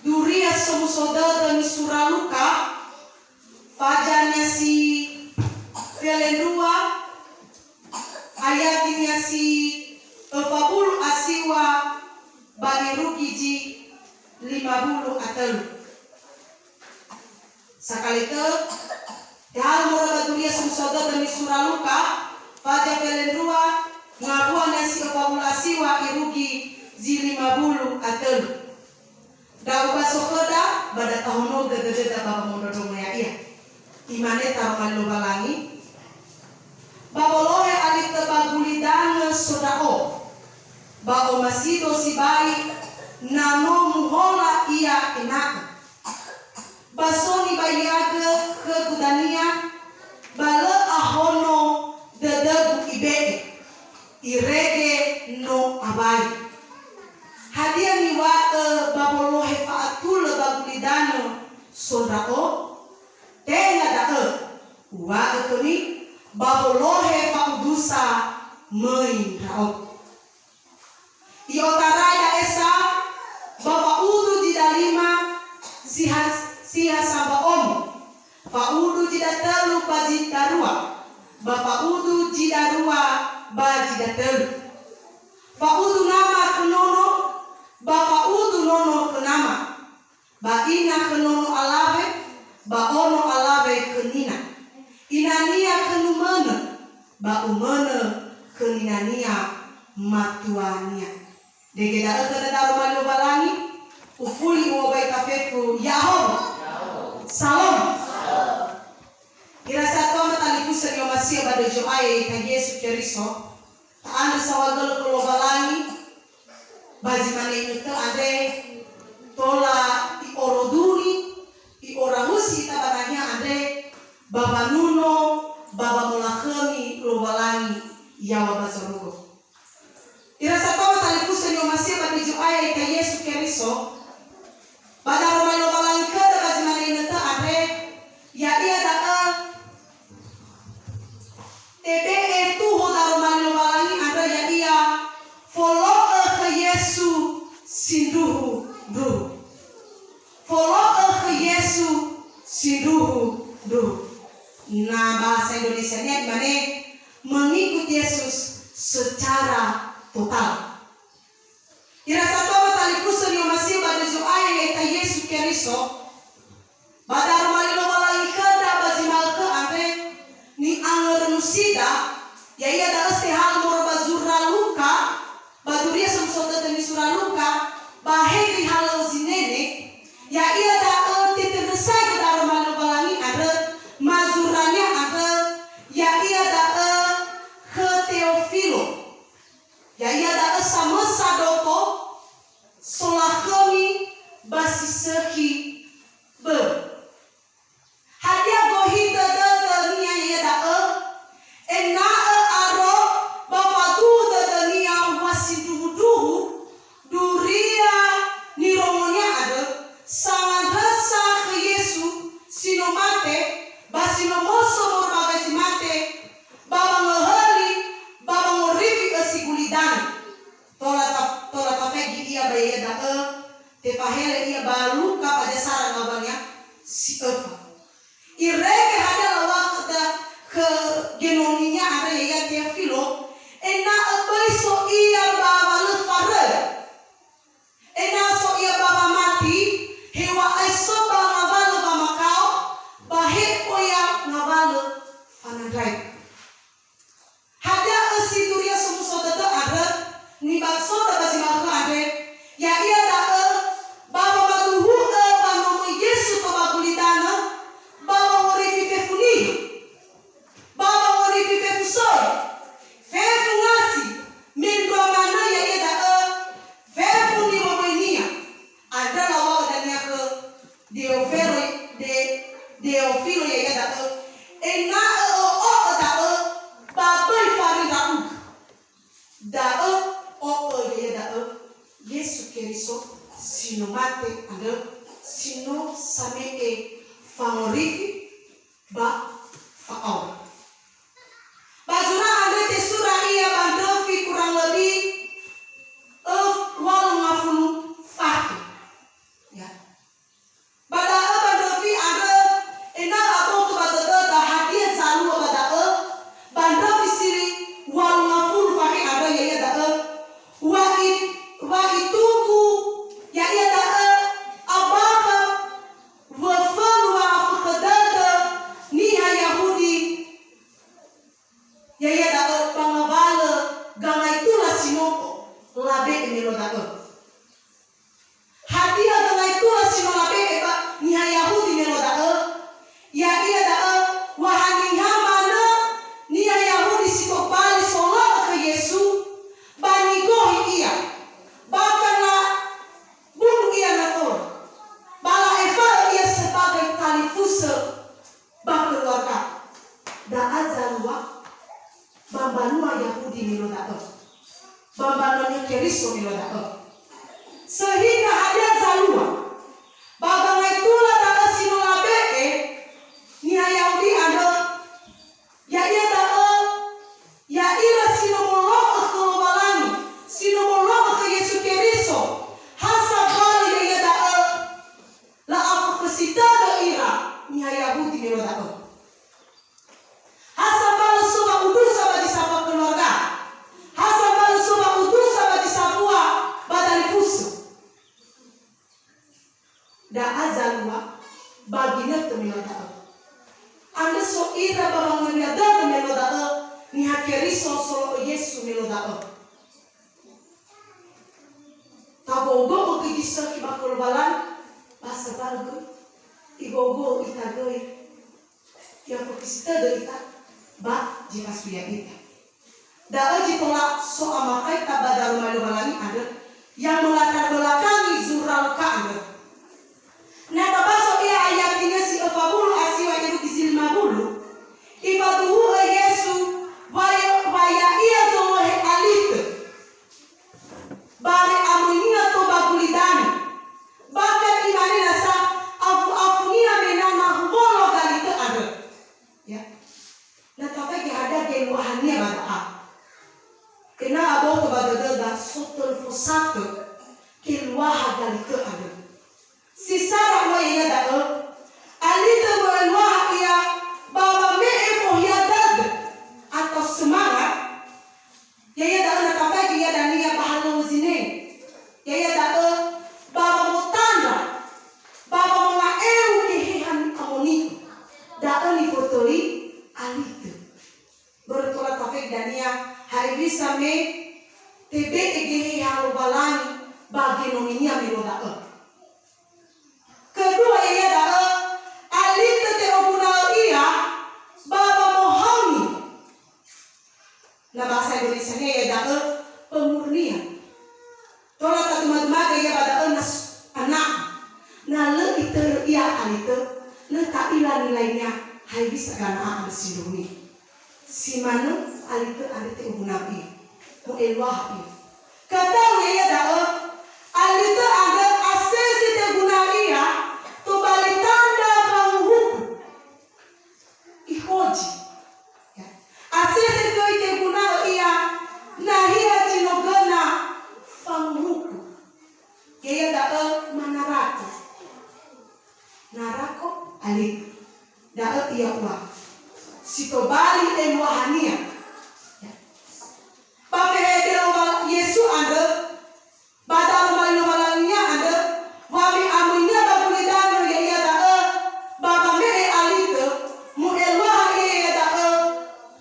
Duria somusoda dan suraluka pajanya si Velendua ayatnya si Fabul asiwa bagi rugiji 50 atelu sakali ke hal murah duria somusoda dan suraluka paja Velendua ngabuannya si Fabul asiwa irugi ji 50 atelu dau basokoda pada tahono gede-gede bapa mondo ya iya imane taruman lubalangi babolohe alit bagulidana sodao bao masido si bayi namo muhola iya enak basoni bayaga ke gudania bale ahono dedebu ibeke irege no abai hadiah niwa babolohe faatul bagulidano sodao tena da wa kuni babolohe faudusa main rao iotaraya esa bapa udu didalima siha samba om faudu jidatelu bajidarua bapa udu jidarua bajidatelu faudu nama kenono bapa udu nono kenama baina kenono alawe baono alawe kenina inania kenumene baumene keninania matuania degeda kedada rumah balangi ufuli wobai kafeku yahoo salam irasa toma talifusa yo masia bade joaye ka Yesu Kristo anu sawagal ko balangi bazi mane itu ade tola i oroduni i orahusi tabananya ade baba nuno baba mulakemi lobalangi yawa bazarugo irasa kama talifusa ni masia bade joaye ka Yesu Kristo pada rumah lobalangi kada bazi mane itu ade ya ia da tebe itu hoda rumah lobalangi ada ya ia follow ke Yesu sinduhu duhu follow ke Yesu sinduhu duhu. Nah bahasa Indonesianya gimana? Mengikuti Yesus secara total. Irasa toba talifusa ni masih pada zoaye ka Yesu Kristo pada rumah lobalangi kada bazimal ke ante ni angerusida ya ia da hal moro bazura luka baduria samsota demi suraluka bahegi halo zinene ya ia da tete besai da rumah lobalangi ada mazuranya ada ya ia da ke Teofilo ya ia da sama sadoto solah kami basi seki be hadia gohita da dunia ia da ena aro bapatu da dunia wasiduhu duria niromonya ada sangat rasa ke Yesu sinomate basinomoso morbaga simate baba ngeheli baba ngorifi asigulidan tola tafegi ia baye da te pahele ia balu ka pada saran babanya si eva irege hada waktu ke genominya ada ya Teofilo ena so ia baba lefare ena so ia baba mati hewa aiso baba ngavalo baba kau bahe oya ngavalo fanadrai hada asituria sumusoda ada ni baksoda basi malu ada ya ia da baba matuhu banomo Yesu baba kulitana baba ngorifi fefuni baba ngorifi fefusoy fefu ngasi mendo mana ya ia da fefu ni momonia ada lawa dania ke Teofilo ya ia da ena da baba ifari da ya da Yesu Kristo sino mate ada sino same favoriti ba faor bazura ada tesura ia bandofi kurang lebih 80 fakir ya keriso miloda sehingga ada zalua bagangai tula taga sinulabe ni Yahudi ada ya ia taga ya ira sinomolo kelobalani sinomolo ke Yesus keriso hasa kali ya ia taga la apa kesita do ira ni Yahudi miloda hasa bala soba udusa bagi sapa keluarga hasa bala soba udusa bagi sapua badali fusu da azalwa bagina tumiloda anda so ira babang menyada tumiloda ni hakeriso solo Yesu miloda tabogo ke gisa kibakul balan basa balgo igogo itagoi ya pokisita do ita ba jika suya ita da jitola so amakai tabadaru malubalani ada yang melatar belakangi zural ka'anda. Nah tabaso ia ayatnya si afabulu asiwa iru kizilma bulu ibaduhu Yesu waya ia zohe alite bare amunia to bagulidani bahkan imani nasa afu-afunia menana hubolo galite ada ya na tafaki ada geluahania bada kena abo to badada sotol fosato keluah galite ada sisara mo iya da alita mo elwa iya baba me efo ya dag atau semangat ya da na kapai ya da niya bahalo zine ya da baba mo tanda baba mo na eu kehihan amoni da ni fotori alita bertola kapai dania hari bisa me tebe egehi halo balani bagi nominia meloda kedua ia adalah alita teobunal ia baba mohoni na bahasa Indonesia ia adalah pemurnian tola tatuma-tuma ia adalah anak na le itu ia alita le tak ila nilainya hai bisa gana al sidoni si mana alita teobunal ia mo elwah ia kata ia adalah alita ada asesi teobunal ia tubalitanda panguhuku ihoji asese toite kunao ia nahia tinogana panguhuku kaya daa manarako narako alik daa ia wa sitobali eluahania papehedelo Yesu anda badal maluhalania anda wami amunya bagulidano ya ia da baba me alito mu elwa ia da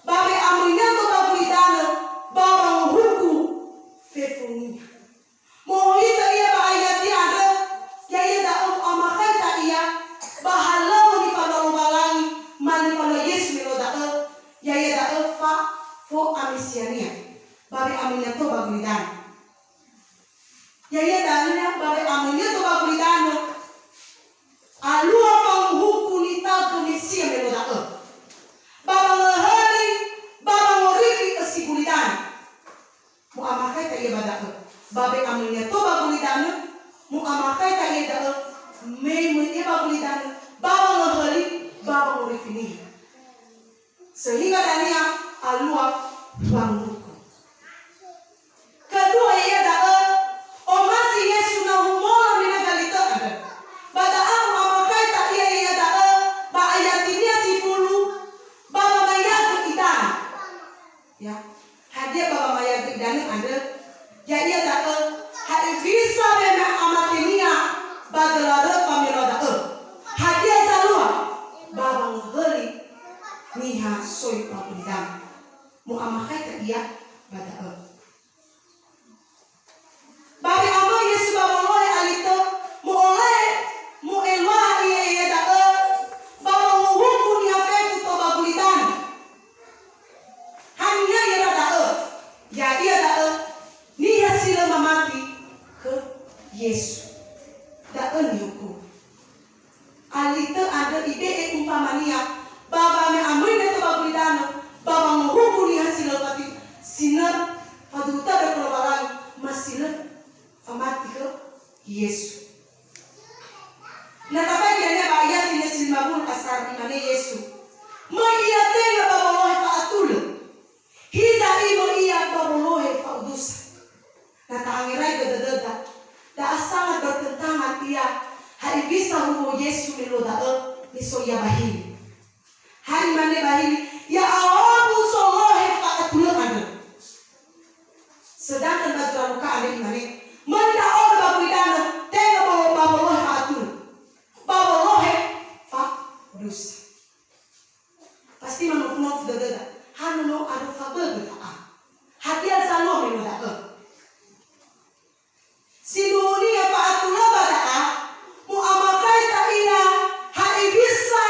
baba amunya to bagulidano baba huku fefunia mo ita ia ba ayati ada ya ia da amakai ta ia bahalau ni pada balangi mani pada Yesus melo da ya ia da fa fo amisiania baba amunya to bagulidano ya dalilnya bare amunya to bagulidano alua panghuku ni tago ni sia meloda baba ngahari baba ngorifi asigulidano mu amakai ta ia bada babe amunya to bagulidano mu amakai ta ia da me mu ia bagulidano baba ngahari baba ngorifi ni sehingga dania alua panghuku kedua ia da o masih Yesu na humola mina galita ada bada aku amakai tak ia da ba ayatinia sifulu baba mayag idan ya hadia baba mayag idan ada ya ia da ha bisa mena amatenia badalada pamiroda hadia zalua baba ngeli niha soy pabidam mu amakai tak ia bada bagi ama Yesus baba oleh alito mu oleh mu elwa ia da baba mu huku ni afeku to bagulidan hanya ia da ya ia da ni hasil mamati ke Yesus da ni huku alito ada ide umpamania baba me amuin to bagulidan baba mu huku ni hasil pati sinar paduta berkolaboran mas Natapagyan ba ayat niya silmabun asar di mana Yesu. Magiyatenga babolohe pa atula. Hiza imo iya babolohe pa udusa. Nataangiray gadadada. Da asangat bertentangan ia hari bisa humo Yesu meloda ni soya bahili. Hari mana bahili ya awabu solohe pa atula ada. Sedangkan baju luka ada di mana? Menda orang babulidana tenga babolohe pa atula. Babolohe fa udusa. Pasti manufnuf dadada. Hanu no adu fa babada. Hadia zalo meloda Sinuni ya pa atula bada mu amakai ta ina hai bisa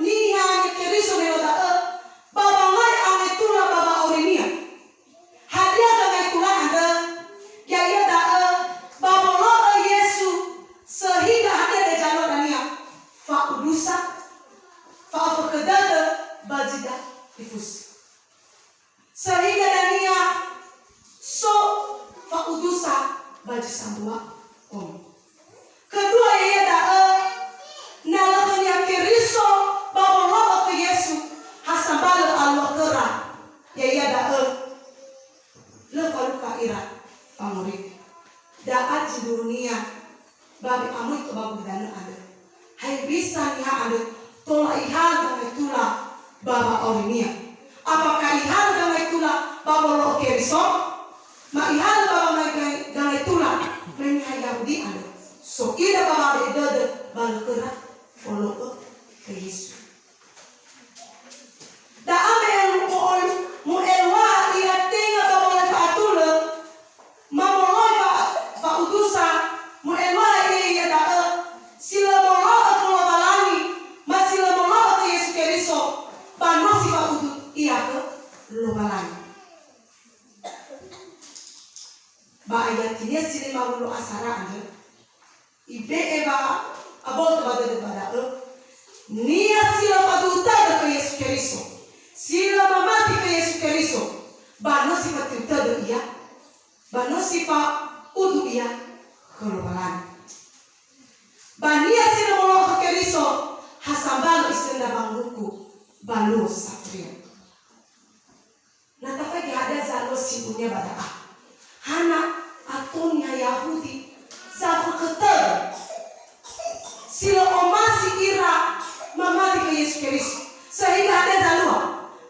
ni ha keriso meloda baba ngai ametula baba orinia. Hadia da metula anda ya ya da baba lo Yesu sehingga hadia da jalo dania fa udusa fa fakadada bajida difus. Sehingga dania so fa udusa baju sambua om. Kedua ia da nalahnya keriso bawa ke Yesu hasambal Allah kera. Ya ia da lepaluka ira pamurik. Da aji dunia babi amui ke babu dana ada. Hai bisa niha ada tola ihal dengan itulah baba orinia. Apakah ihal dengan itulah baba lo keriso? Ma ihal baba dengan itulah menyayangi Yahudi ada. So ida baba bedada balkera follow ke Yesus. Da ame mu elwa ira tenga baba le fatula. Mamoloi fa udusa mu elwa ira da sila molo atula balani masila molo ke Yesus Kristo. Banosi fa udu iya ke lo balani. Ba ayat ini sini maulu asara anda. Ibe eba abot pada pada nia sila paduta ke Yesus Kristo. Sila mamati ke Yesus Kristo. Bano sifat tuta iya. Bano sifat udu iya keluaran. Bania sila molo ke Kristo hasambalo istenda banguku balu safria. Natafaki ada zalo sibunya pada Hana atonya Yahudi zafu keter sila omasi ira mamadi ke Yesus Kristo sehingga ada zalua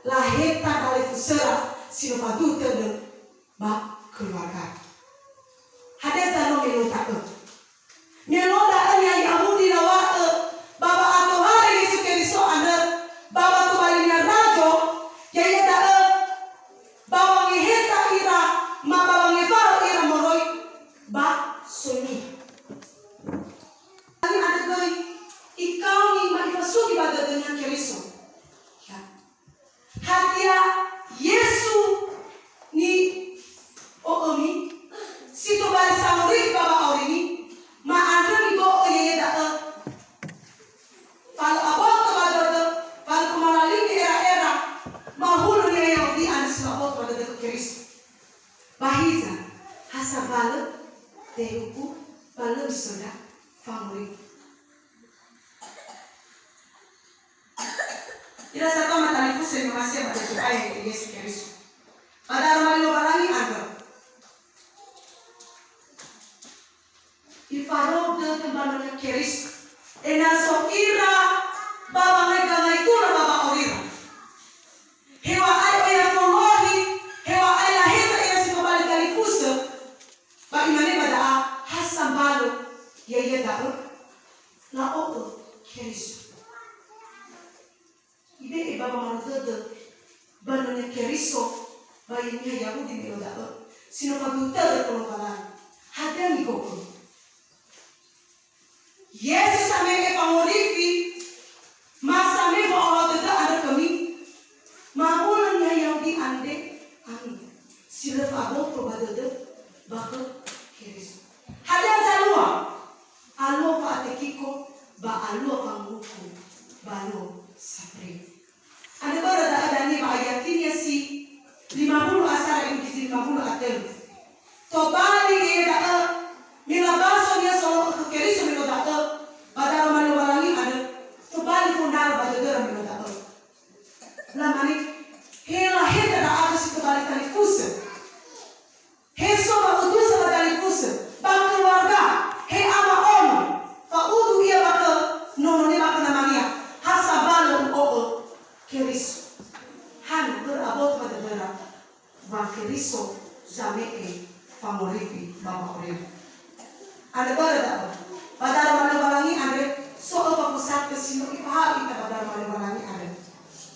laheta dari fusera sila padu tede ba keluarga ada zalo meloda nya Yahudi lawa baba atau hari Yesus Kristo anda baba tu balinya rajo yaya da baba ngeheta ira ma baba ngefaro ira moroi ba soni. Ani ada gay ikaw ni maipasugi pada dengan Kristo. Ya. Hadia Yesu ni oomi sito bali samori baba orini ma andra ni go oye da fal abot to badada fal kumalali ni era mahulu ni Yahudi anas abot pada dengan Kristo. Bahiza hasabala teruku bala bisoda famuri. Ila satu matali fuse masih pada doa yang Yesus Kristus. Pada ramai lobalangi ada. Ifaro de kembali Kristus. Enaso ira baba mereka itu lah baba orira. Hewa ayo ya followi hewa ayo lahir ya si kembali kali fuse. Bagaimana pada hasam balu ya tahu la opo Kristus. Ibe baba marzada banane Kristo bayinya Yahudi meloda sino paduta ko kalan hadani ko Yesus ameke pamorifi masame bo awada ada kami mamulan ya Yahudi ande amin sila abot ko badada bako Kristo hadan salua alo pa atekiko ba alo panguku balo sapre. Ada berada ni ayatin ya si 50 asar yang di 50 atel. Tobali dia dah milabaso dia so ke Kristo miloda pada malu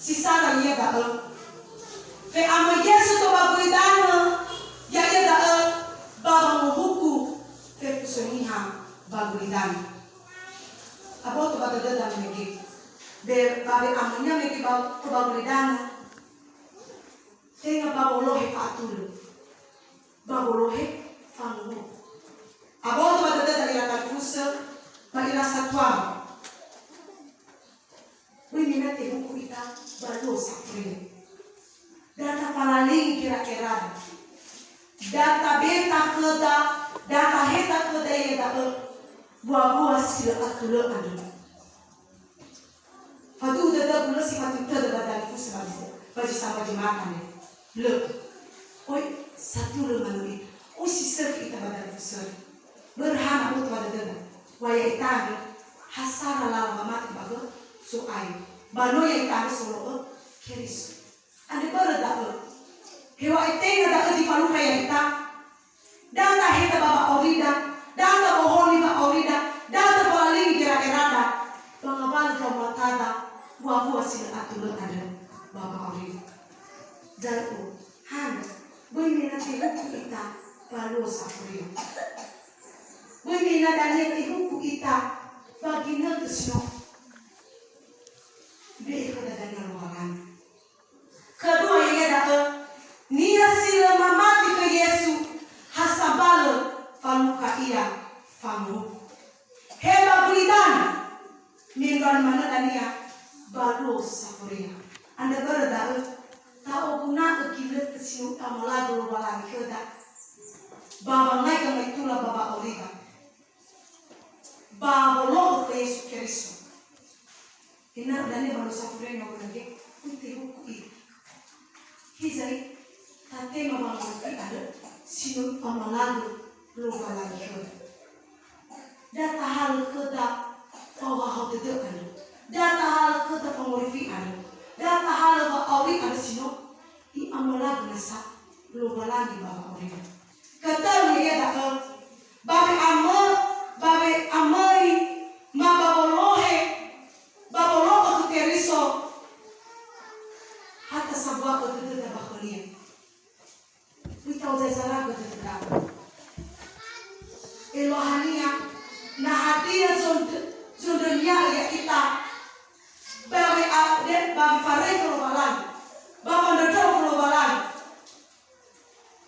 sisa ia dah fe ama Yesu to bagulidana ya ia dah baba muhuku fe kusoniha bagulidana abo to badada megi be babe amanya megi to bagulidana tenga babolohe fatul babolohe famu abo to badada ila kafusa ma ila satwa wini na tehuku ita bado safri data palaling kira-kira data beta keda data heta keda ya da buah-buah sila atula anu fatu dada bulan si fatu tada badali ku sebagai baju sama jemaatan le oi satu le manui oi sisir kita badali ku ser berhana ut badada waya ita hasara la mama bago so ai bano ya ita solo keris ane berada hewa ite da di palu kaya ita data heta baba orida data bohoni ba orida data palaling kira-kira pengabal jamatada buah-buah sila atulun ada baba orida dan han bumi nanti hukum ita balu safri bumi nanti hukum ita bagina kesno be kada dengan ruangan kedua ia dah nia sila mamati ke Yesu hasabalo famuka ia famu heba bulidan mingguan mana dania baru safuria anda berada tahu guna kekilat kesiu amala dulu balang keda baba ngai kama itulah baba oliga baba lo ke Yesu Kristo ina dania baru safuria ngaku lagi kunti hukum hizai tate mama mati ada sinu amalalu lupa lagi keda data hal keda bahwa hal tidak ada data hal keda pengorifi ada data hal bahwa awri ada sinu i amalalu nasa lupa lagi bahwa awri kata dia dah babe amai ma babolohe tu teriso hatta sabwa ko tu da bakholiya witau zazara ko tu da elohania na hadia zondonya ya kita babe fare ko balan baba ndo ko balan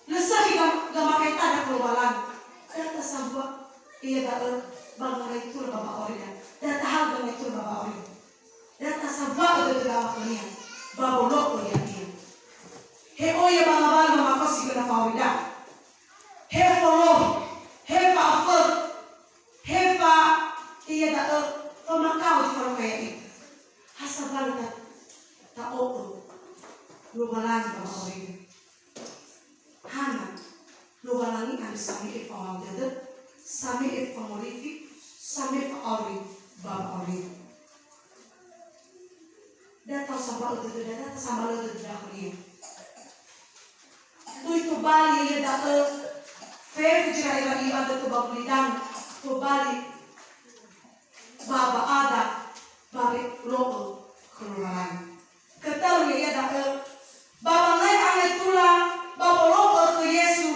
lesaki gama kaita da ko balan hatta sabwa iya da bangare itu baba orida data hal gama itu baba orida data sabwa ko tu da bakholiya babo loko ya dia he oya balabal mama kosi kena fawida he follow he fa afur he fa iya da pemakau di faro kaya itu hasabal ta oko lugalangi baba orida hana lugalangi ada sami e fawal dada sami e famorifi sami fa ori baba orida data sambal itu data sambal itu dahulu tu bali ya data fe jira ira iba data babulidan tu bali baba ada babe loko keluaran ketahu ya data baba ngai angai tula baba loko ke Yesu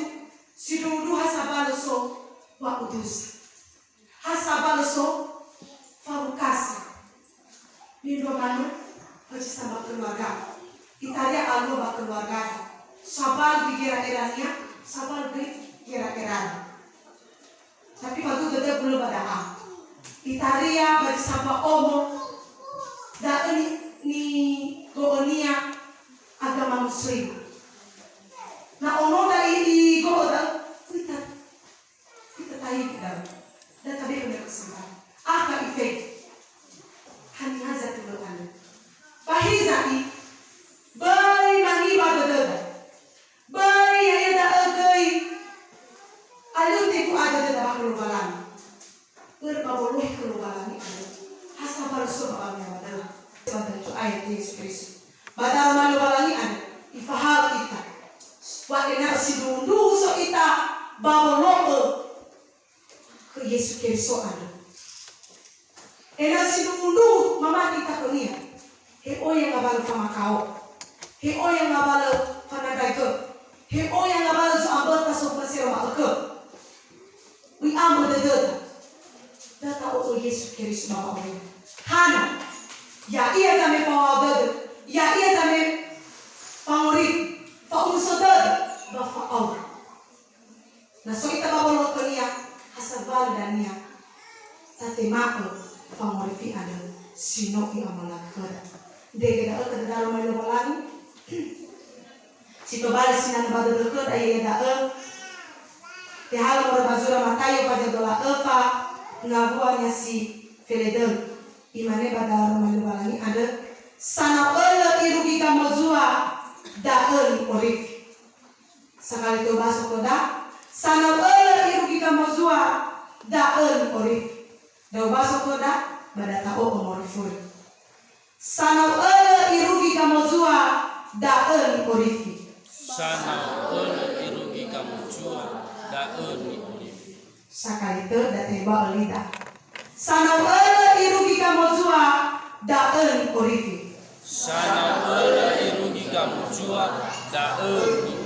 si dudu hasabalo so wa udus hasabalo so farukasi bindo manu sama keluarga Italia alu bak keluarga sabal dikira-kiranya sabal dikira-kira tapi waktu itu belum ada Italia bagi sabal omo dan ni goonia agama muslim na ono dari gooda kita tahu kita dan tadi punya kesempatan apa efek hanya hazard dulu bahizai bari mangi badada bari ya da agai aluti ku ada da bakul balan berbabuluh kelubalan itu hasabal subhan wa ta'ala pada ayat Yesus Kristus badal malu balangi ada ifahal kita wa ina sidundu so ita babuluh ke Yesus Kristus ada ina sidundu mama kita kunia he He o yang ngabalo pamakao. He o yang ngabalo panagayko. He o yang ngabalo so abot na so pasiro maako. Wi amo dadot. Data o Yesu Kristus Bapa o. Hana. Ya ia kami pawagad. Ya ia kami pangurit. Paunsodad. Bapa o. Na so ita babalo kaniya hasabal dan niya. Tate mako panguripi ada sino i amalakad. Dege da ka dalo may lumalang. Sito bali sinan badadakad ay da Te halo mora bazura matayo pada dola epa ngabuanya si Feledel. Imane badalo may lumalang ada sana irugi kamozua da orif. Sakali to baso ko da sana irugi kamozua da orif. Daw baso ko da badatao omorifur. Sana irugi kamozua da orifi. Sana irugi kamozua da orifi. Sakali to da teba olida. Sana irugi kamozua da orifi. Sana irugi kamozua da orifi.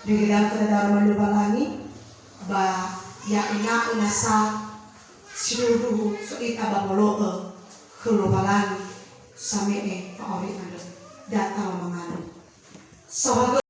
Digidang kada malubalangi ba ya ina unasa seluruh suit abangolo kelubalangi same paori anda data mangano.